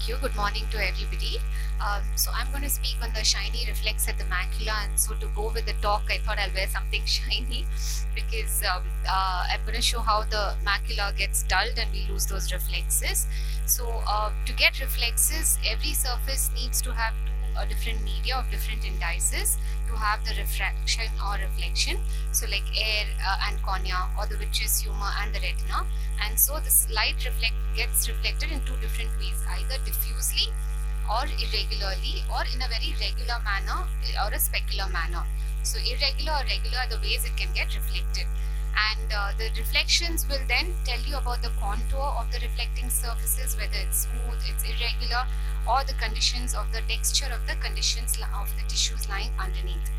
Thank you. Good morning to everybody. So I'm going to speak on the shiny reflex at the macula, and so to go with the talk, I thought I'll wear something shiny because I'm going to show how the macula gets dulled and we lose those reflexes. So to get reflexes, every surface needs to have a different media of different indices to have the refraction or reflection. So like air and cornea, or the vitreous humor and the retina. And so this light gets reflected in two different ways, either diffusely or irregularly, or in a very regular manner or a specular manner. So irregular or regular are the ways it can get reflected. And the reflections will then tell you about the contour of the reflecting surfaces, whether it's smooth, it's irregular, or the conditions of the texture of the conditions of the tissues lying underneath.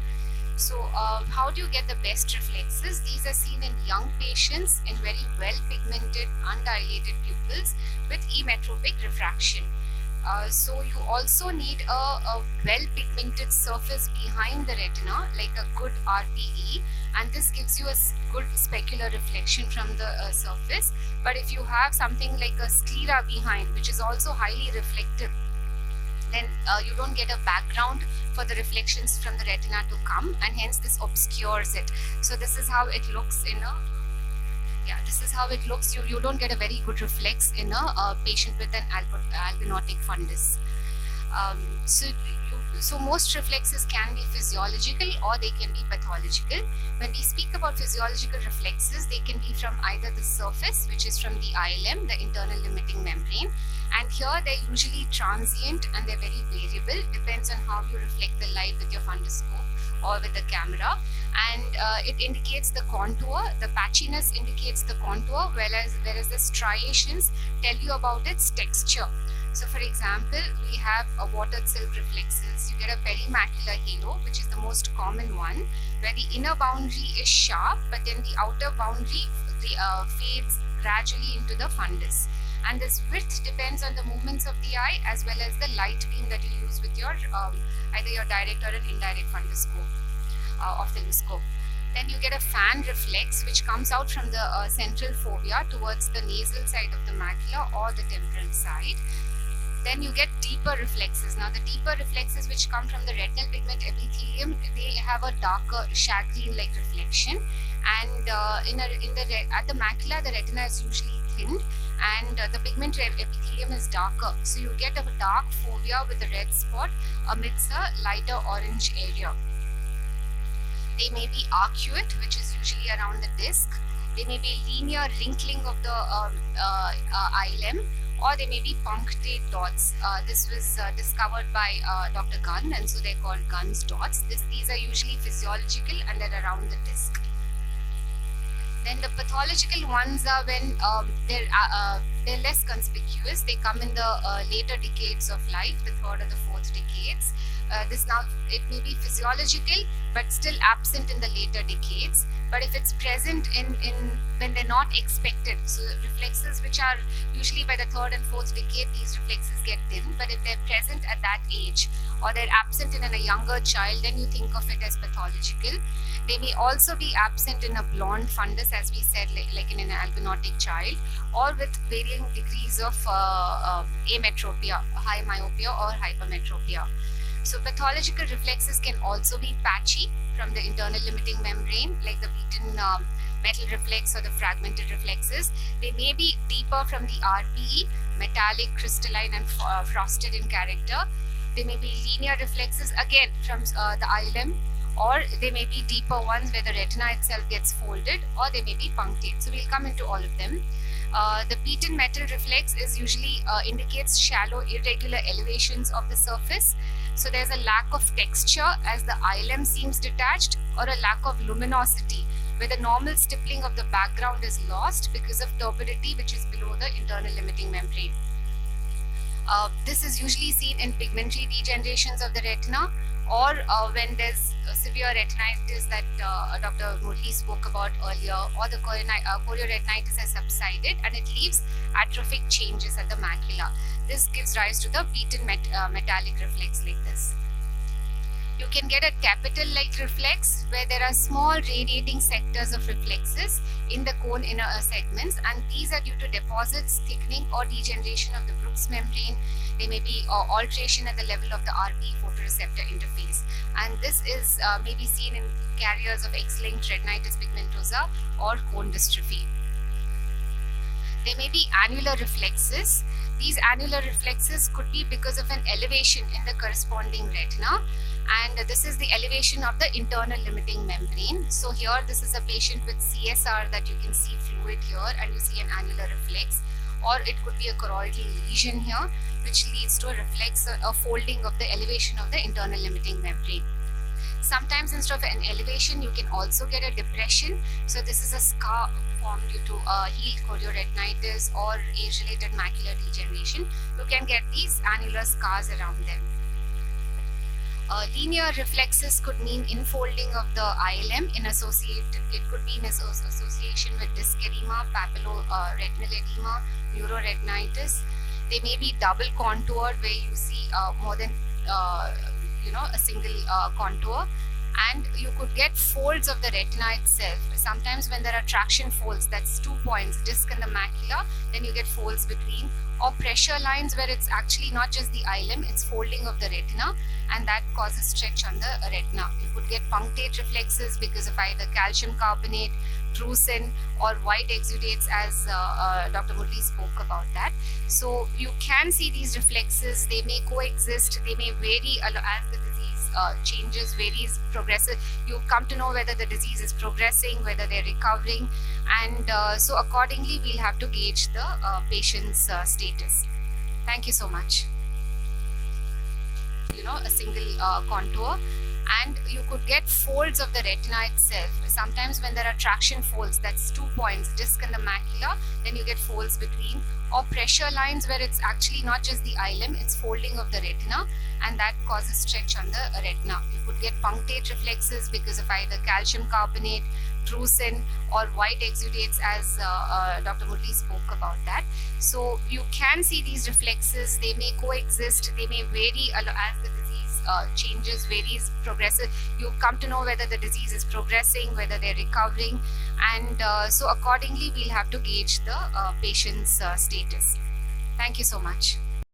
So how do you get the best reflexes? These are seen in young patients in very well pigmented, undilated pupils with emmetropic refraction. So you also need a well pigmented surface behind the retina, like a good RPE, and this gives you a good specular reflection from the surface. But if you have something like a sclera behind, which is also highly reflective, then you don't get a background for the reflections from the retina to come, and hence this obscures it. So this is how it looks in a this is how it looks. You don't get a very good reflex in a patient with an albinotic fundus. So most reflexes can be physiological or they can be pathological. When we speak about physiological reflexes, they can be from either the surface, which is from the ILM, the internal limiting membrane, and here they're usually transient and they're very variable, depends on how you reflect the light with your fundoscope or with the camera, and it indicates the contour. The patchiness indicates the contour, whereas the striations tell you about its texture. So for example, we have a watered silk reflexes. You get a perimacular halo, which is the most common one, where the inner boundary is sharp, but then the outer boundary fades gradually into the fundus. And this width depends on the movements of the eye as well as the light beam that you use with your either your direct or an indirect fundoscope, ophthalmoscope. Then you get a fan reflex, which comes out from the central fovea towards the nasal side of the macula or the temporal side. Then you get deeper reflexes. Now the deeper reflexes which come from the retinal pigment epithelium, they have a darker shagreen-like reflection, and at the macula the retina is usually thinned and the pigment epithelium is darker. So you get a dark fovea with a red spot amidst a lighter orange area. They may be arcuate, which is usually around the disc. They may be linear wrinkling of the ILM, or they may be punctate dots. This was discovered by Dr. Gunn, and so they're called Gunn's dots. These are usually physiological and they're around the disc. Then the pathological ones are when they're less conspicuous. They come in the later decades of life, the third or the fourth decades. It may be physiological but still absent in the later decades. But if it's present in when they're not expected, so reflexes which are usually by the third and fourth decade, these reflexes get dim. But if they're present at that age or they're absent in a younger child, then you think of it as pathological. They may also be absent in a blonde fundus, as we said, like in an albinotic child, or with varying degrees of ametropia, high myopia or hypermetropia. So pathological reflexes can also be patchy from the internal limiting membrane, like the beaten metal reflex or the fragmented reflexes. They may be deeper from the RPE, metallic, crystalline and frosted in character. They may be linear reflexes, again from the ILM, or they may be deeper ones where the retina itself gets folded, or they may be punctate. So we'll come into all of them. The beaten metal reflex is usually indicates shallow, irregular elevations of the surface. So there's a lack of texture as the ILM seems detached, or a lack of luminosity where the normal stippling of the background is lost because of turbidity which is below the internal limiting membrane. This is usually seen in pigmentary degenerations of the retina, or when there's severe retinitis that Dr. Murli spoke about earlier, or the chorioretinitis has subsided and it leaves atrophic changes at the macula. This gives rise to the beaten metallic reflex like this. You can get a capital-like reflex where there are small radiating sectors of reflexes in the cone inner segments, and these are due to deposits, thickening or degeneration of the Brooks membrane. There may be alteration at the level of the RP photoreceptor interface, and this is may be seen in carriers of X-linked retinitis pigmentosa or cone dystrophy. There may be annular reflexes. These annular reflexes could be because of an elevation in the corresponding retina, and this is the elevation of the internal limiting membrane. So here this is a patient with CSR that you can see fluid here, and you see an annular reflex, or it could be a choroidal lesion here which leads to a reflex, a folding of the elevation of the internal limiting membrane. Sometimes instead of an elevation, you can also get a depression. So this is a scar formed due to healed chorioretinitis or age-related macular degeneration. You can get these annular scars around them. Linear reflexes could mean infolding of the ILM it could be in association with disc edema, papilloretinal edema, neuroretinitis. They may be double contoured where you see more than a single contour, and you could get folds of the retina itself. Sometimes when there are traction folds, that's 2 points, disc and the macula, then you get folds between, or pressure lines where it's actually not just the ilim, it's folding of the retina, and that causes stretch on the retina. You could get punctate reflexes because of either calcium carbonate, drusen, or white exudates, as Dr. Murli spoke about that. So you can see these reflexes. They may coexist, they may vary as the disease changes, varies, progressive. You come to know whether the disease is progressing, whether they're recovering, and so accordingly we'll have to gauge the patient's status. Thank you so much. A single contour, and you could get folds of the retina itself. Sometimes when there are traction folds, that's 2 points, disc and the macula, then you get folds between, or pressure lines where it's actually not just the ilim, it's folding of the retina, and that causes stretch on the retina. You could get punctate reflexes because of either calcium carbonate, drusen, or white exudates, as Dr. Murli spoke about that. So you can see these reflexes. They may coexist, they may vary as the disease changes, varies, progressive. You come to know whether the disease is progressing, whether they're recovering, and so accordingly we'll have to gauge the patient's status. Thank you so much.